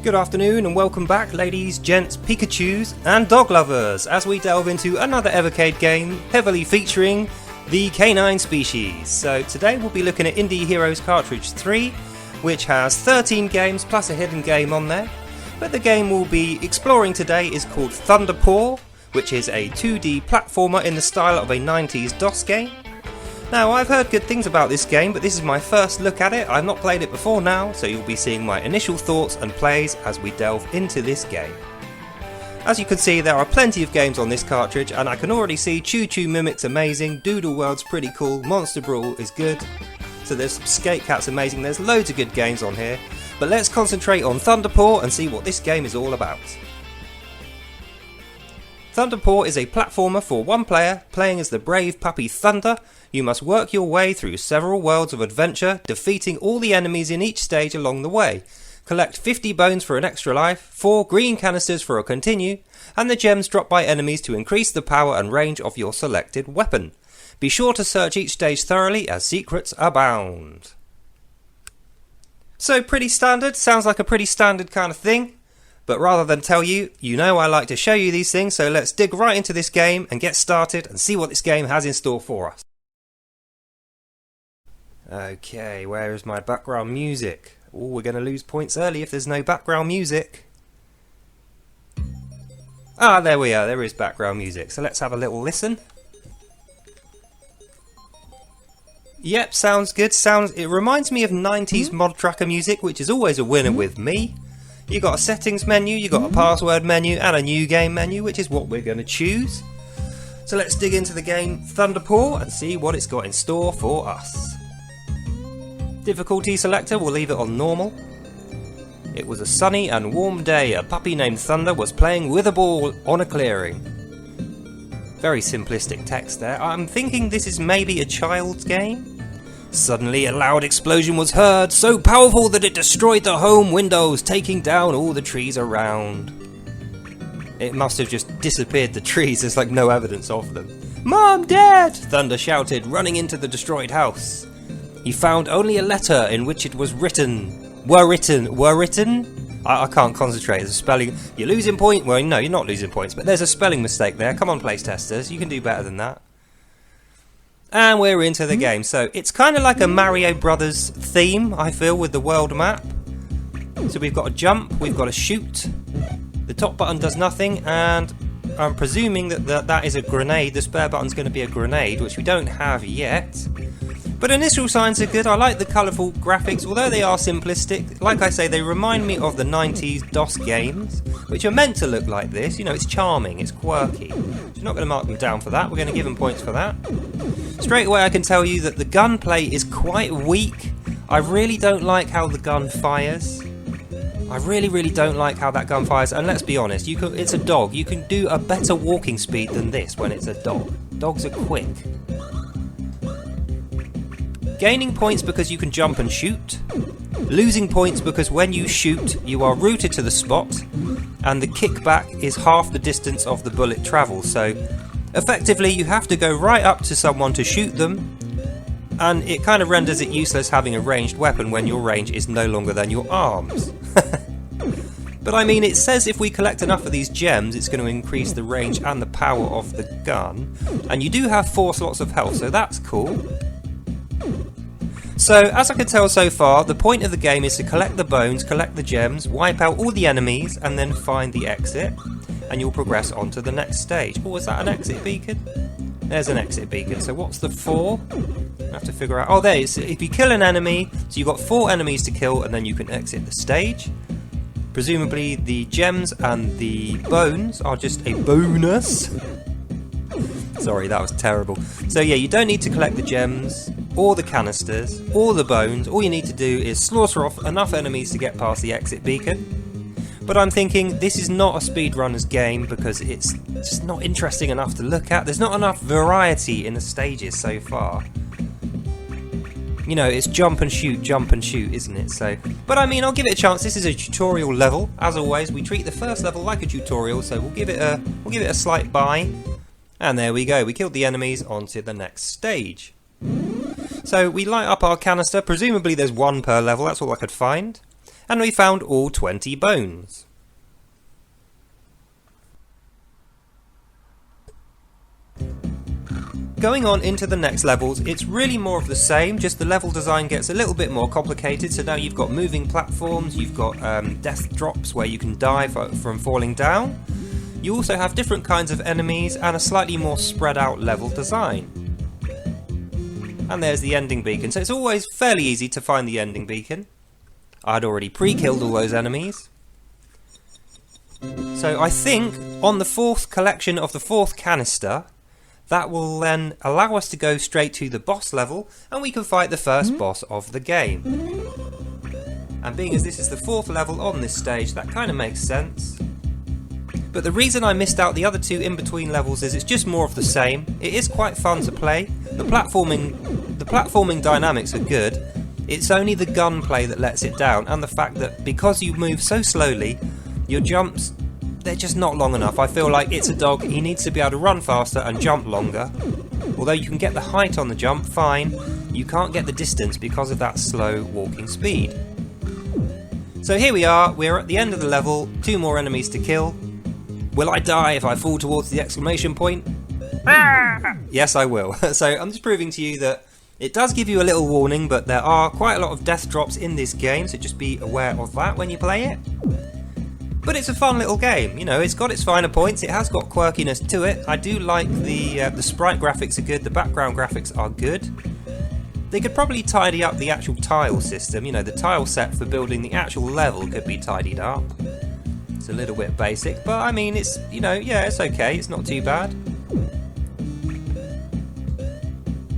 Good afternoon and welcome back, ladies, gents, Pikachus and dog lovers, as we delve into another Evercade game heavily featuring the canine species. So today we'll be looking at Indie Heroes Cartridge 3, which has 13 games plus a hidden game on there. But the game we'll be exploring today is called Thunder Paw, which is a 2D platformer in the style of a 90s DOS game. Now, I've heard good things about this game, but this is my first look at it. I've not played it before now, so you'll be seeing my initial thoughts and plays as we delve into this game. As you can see, there are plenty of games on this cartridge, and I can already see Choo Choo Mimic's amazing, Doodle World's pretty cool, Monster Brawl is good, so there's Skate Cat's amazing, there's loads of good games on here, but let's concentrate on Thunder Paw and see what this game is all about. Thunder Paw is a platformer for one player, playing as the brave puppy Thunder. You must work your way through several worlds of adventure, defeating all the enemies in each stage along the way. Collect 50 bones for an extra life, 4 green canisters for a continue, and the gems dropped by enemies to increase the power and range of your selected weapon. Be sure to search each stage thoroughly as secrets abound. So pretty standard, sounds like a pretty standard kind of thing. But rather than tell you, you know I like to show you these things, so let's dig right into this game and get started and see what this game has in store for us. Okay, where is my background music? Oh, we're going to lose points early if there's no background music. Ah, there we are, there is background music, so let's have a little listen. Yep, sounds good. It reminds me of 90s mod tracker music, which is always a winner with me. You got a settings menu, you got a password menu and a new game menu, which is what we're going to choose. So let's dig into the game Thunder Paw and see what it's got in store for us. Difficulty selector, we'll leave it on normal. It was a sunny and warm day. A puppy named Thunder was playing with a ball on a clearing. Very simplistic text there. I'm thinking this is maybe a child's game. Suddenly a loud explosion was heard, so powerful that it destroyed the home windows, taking down all the trees around. It must have just disappeared the trees, there's like no evidence of them. "Mom, Dad!" Thunder shouted, running into the destroyed house. He found only a letter in which it was written. Were written? I can't concentrate, there's a spelling. You're losing points. Well, no, you're not losing points, but there's a spelling mistake there. Come on, place testers, you can do better than that. And we're into the game. So it's kind of like a Mario Brothers theme, I feel, with the world map. So we've got a jump, we've got a shoot. The top button does nothing, and I'm presuming that is a grenade. The spare button's going to be a grenade, which we don't have yet. But initial signs are good. I like the colourful graphics, although they are simplistic. Like I say, they remind me of the 90s DOS games, which are meant to look like this. You know, it's charming, it's quirky. So we're not going to mark them down for that. We're going to give them points for that. Straight away I can tell you that the gunplay is quite weak. I really don't like how the gun fires. I really don't like how that gun fires, and let's be honest, it's a dog. You can do a better walking speed than this when it's a dog. Dogs are quick. Gaining points because you can jump and shoot. Losing points because when you shoot, you are rooted to the spot, and the kickback is half the distance of the bullet travel. So effectively you have to go right up to someone to shoot them, and it kind of renders it useless having a ranged weapon when your range is no longer than your arms. But I mean, it says if we collect enough of these gems it's going to increase the range and the power of the gun, and you do have 4 slots of health, so that's cool. So, as I can tell so far, the point of the game is to collect the bones, collect the gems, wipe out all the enemies, and then find the exit, and you'll progress on to the next stage. Oh, was that an exit beacon? There's an exit beacon. So what's the 4? I have to figure out. Oh, there it is. If you kill an enemy, so you've got 4 enemies to kill, and then you can exit the stage. Presumably the gems and the bones are just a bonus. Sorry, that was terrible. So yeah, you don't need to collect the gems, or the canisters, or the bones. All you need to do is slaughter off enough enemies to get past the exit beacon. But I'm thinking this is not a speedrunner's game because it's just not interesting enough to look at. There's not enough variety in the stages so far. You know, it's jump and shoot, isn't it? So, but I mean, I'll give it a chance. This is a tutorial level. As always, we treat the first level like a tutorial, so we'll give it a slight buy. And there we go. We killed the enemies. On to the next stage. So we light up our canister. Presumably there's 1 per level. That's all I could find. And we found all 20 bones. Going on into the next levels, it's really more of the same, just the level design gets a little bit more complicated. So now you've got moving platforms, you've got death drops where you can die from falling down. You also have different kinds of enemies and a slightly more spread out level design. And there's the ending beacon, so it's always fairly easy to find the ending beacon. I'd already pre-killed all those enemies. So I think on the 4th collection of the 4th canister, that will then allow us to go straight to the boss level and we can fight the first boss of the game. And being as this is the 4th level on this stage, that kind of makes sense. But the reason I missed out the other 2 in-between levels is it's just more of the same. It is quite fun to play. The platforming dynamics are good. It's only the gunplay that lets it down, and the fact that because you move so slowly, your jumps, they're just not long enough. I feel like It's a Dog, he needs to be able to run faster and jump longer. Although you can get the height on the jump, fine, you can't get the distance because of that slow walking speed. So here we are, we're at the end of the level, 2 more enemies to kill. Will I die if I fall towards the exclamation point? Yes, I will. So I'm just proving to you that it does give you a little warning, but there are quite a lot of death drops in this game, so just be aware of that when you play it. But it's a fun little game, you know, it's got its finer points, it has got quirkiness to it. I do like the sprite graphics are good, the background graphics are good. They could probably tidy up the actual tile system, you know, the tile set for building the actual level could be tidied up. It's a little bit basic, but I mean, it's, you know, yeah, it's okay, it's not too bad.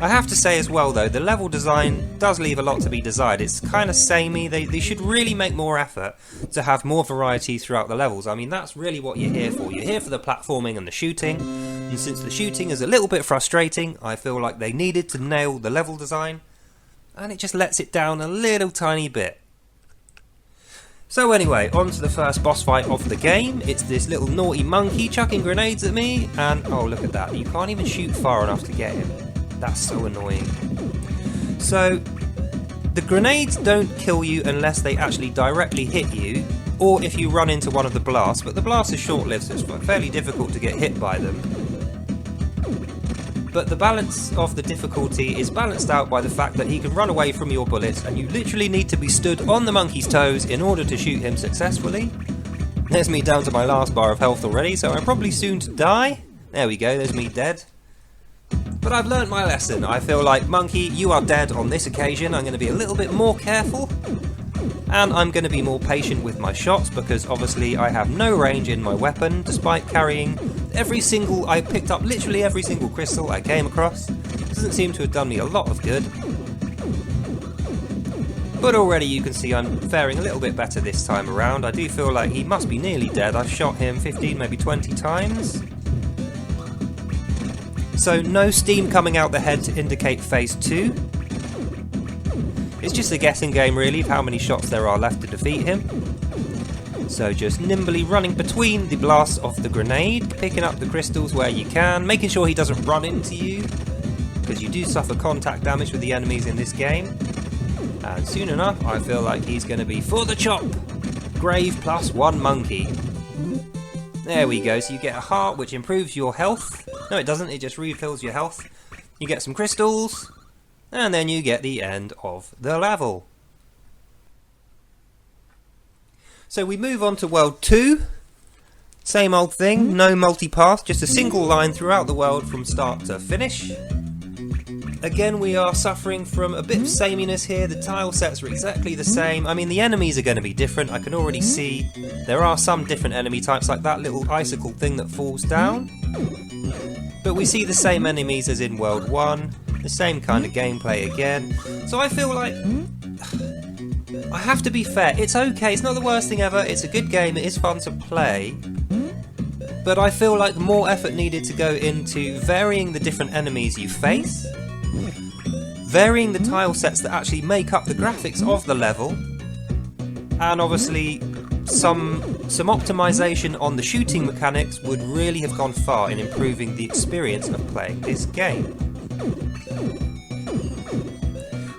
I have to say as well though, the level design does leave a lot to be desired. It's kind of samey. They should really make more effort to have more variety throughout the levels. I mean, that's really what you're here for. You're here for the platforming and the shooting. And since the shooting is a little bit frustrating, I feel like they needed to nail the level design. And it just lets it down a little tiny bit. So anyway, on to the first boss fight of the game. It's this little naughty monkey chucking grenades at me. And oh, look at that. You can't even shoot far enough to get him. That's so annoying. So, the grenades don't kill you unless they actually directly hit you, or if you run into one of the blasts, but the blast is short-lived, so it's fairly difficult to get hit by them. But the balance of the difficulty is balanced out by the fact that he can run away from your bullets, and you literally need to be stood on the monkey's toes in order to shoot him successfully. There's me down to my last bar of health already, so I'm probably soon to die. There we go, there's me dead. But I've learnt my lesson. I feel like, monkey, you are dead on this occasion. I'm going to be a little bit more careful. And I'm going to be more patient with my shots because obviously I have no range in my weapon despite carrying I picked up literally every single crystal I came across. Doesn't seem to have done me a lot of good. But already you can see I'm faring a little bit better this time around. I do feel like he must be nearly dead. I've shot him 15, maybe 20 times. So no steam coming out the head to indicate phase 2. It's just a guessing game really of how many shots there are left to defeat him. So just nimbly running between the blasts of the grenade, picking up the crystals where you can, making sure he doesn't run into you, because you do suffer contact damage with the enemies in this game. And soon enough I feel like he's going to be for the chop! Grave plus 1 monkey. There we go, so you get a heart which improves your health. No it doesn't, it just refills your health. You get some crystals, and then you get the end of the level. So we move on to World 2. Same old thing, no multipath, just a single line throughout the world from start to finish. Again, we are suffering from a bit of sameness here. The tile sets are exactly the same. I mean, the enemies are going to be different. I can already see there are some different enemy types, like that little icicle thing that falls down. But we see the same enemies as in World 1, the same kind of gameplay again. So I feel like I have to be fair. It's okay, it's not the worst thing ever. It's a good game, it is fun to play. But I feel like more effort needed to go into varying the different enemies you face, varying the tile sets that actually make up the graphics of the level, and obviously some optimization on the shooting mechanics would really have gone far in improving the experience of playing this game.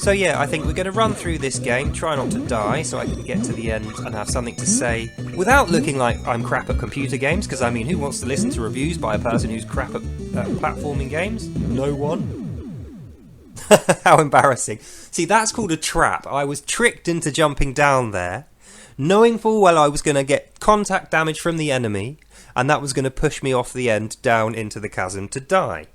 So yeah, I think we're going to run through this game, try not to die, so I can get to the end and have something to say without looking like I'm crap at computer games, because I mean, who wants to listen to reviews by a person who's crap at platforming games? No one. How embarrassing. See, that's called a trap. I was tricked into jumping down there, knowing full well I was going to get contact damage from the enemy, and that was going to push me off the end down into the chasm to die.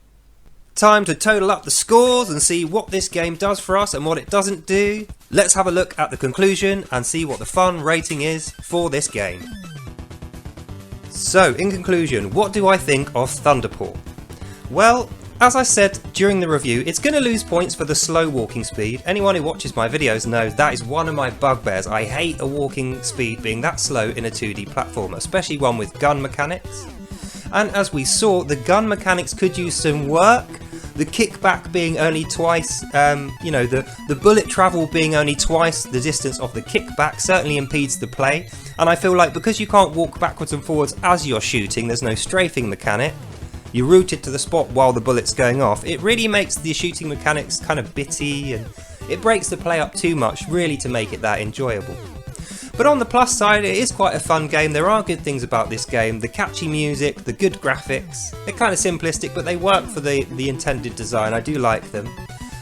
Time to total up the scores and see what this game does for us and what it doesn't do. Let's have a look at the conclusion and see what the fun rating is for this game. So, in conclusion, what do I think of Thunder Paw? Well, as I said during the review, it's going to lose points for the slow walking speed. Anyone who watches my videos knows that is one of my bugbears. I hate a walking speed being that slow in a 2D platformer, especially one with gun mechanics. And as we saw, the gun mechanics could use some work. The kickback being only twice, the bullet travel being only twice the distance of the kickback certainly impedes the play. And I feel like because you can't walk backwards and forwards as you're shooting, there's no strafing mechanic. You're rooted to the spot while the bullet's going off. It really makes the shooting mechanics kind of bitty, and it breaks the play up too much really to make it that enjoyable. But on the plus side, it is quite a fun game. There are good things about this game. The catchy music, the good graphics. They're kind of simplistic, but they work for the intended design. I do like them.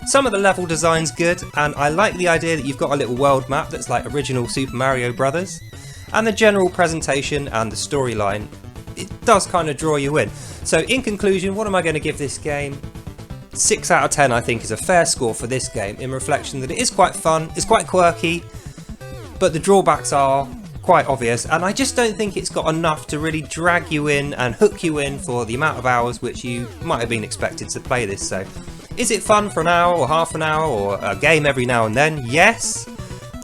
Some of the level design's good, and I like the idea that you've got a little world map that's like original Super Mario Brothers. And the general presentation and the storyline, it does kind of draw you in. So in conclusion, what am I going to give this game? 6 out of 10 I think is a fair score for this game, in reflection that it is quite fun, it's quite quirky, but the drawbacks are quite obvious, and I just don't think it's got enough to really drag you in and hook you in for the amount of hours which you might have been expected to play this. So is it fun for an hour or half an hour or a game every now and then? Yes.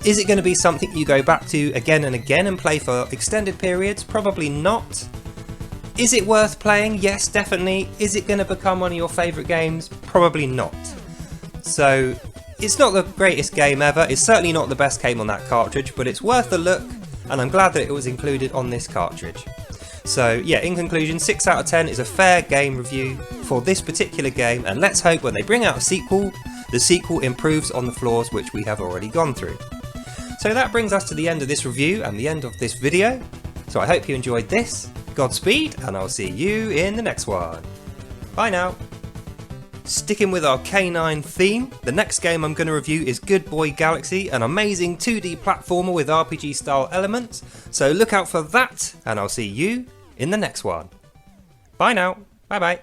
Is it going to be something you go back to again and again and play for extended periods? Probably not. Is it worth playing? Yes, definitely. Is it going to become one of your favourite games? Probably not. So it's not the greatest game ever. It's certainly not the best game on that cartridge, but it's worth a look, and I'm glad that it was included on this cartridge. So yeah, in conclusion, 6 out of 10 is a fair game review for this particular game, and let's hope when they bring out a sequel, the sequel improves on the flaws which we have already gone through. So that brings us to the end of this review and the end of this video. So I hope you enjoyed this. Godspeed, and I'll see you in the next one. Bye now. Sticking with our K9 theme, the next game I'm going to review is Good Boy Galaxy, an amazing 2D platformer with RPG style elements. So look out for that, and I'll see you in the next one. Bye now. Bye bye.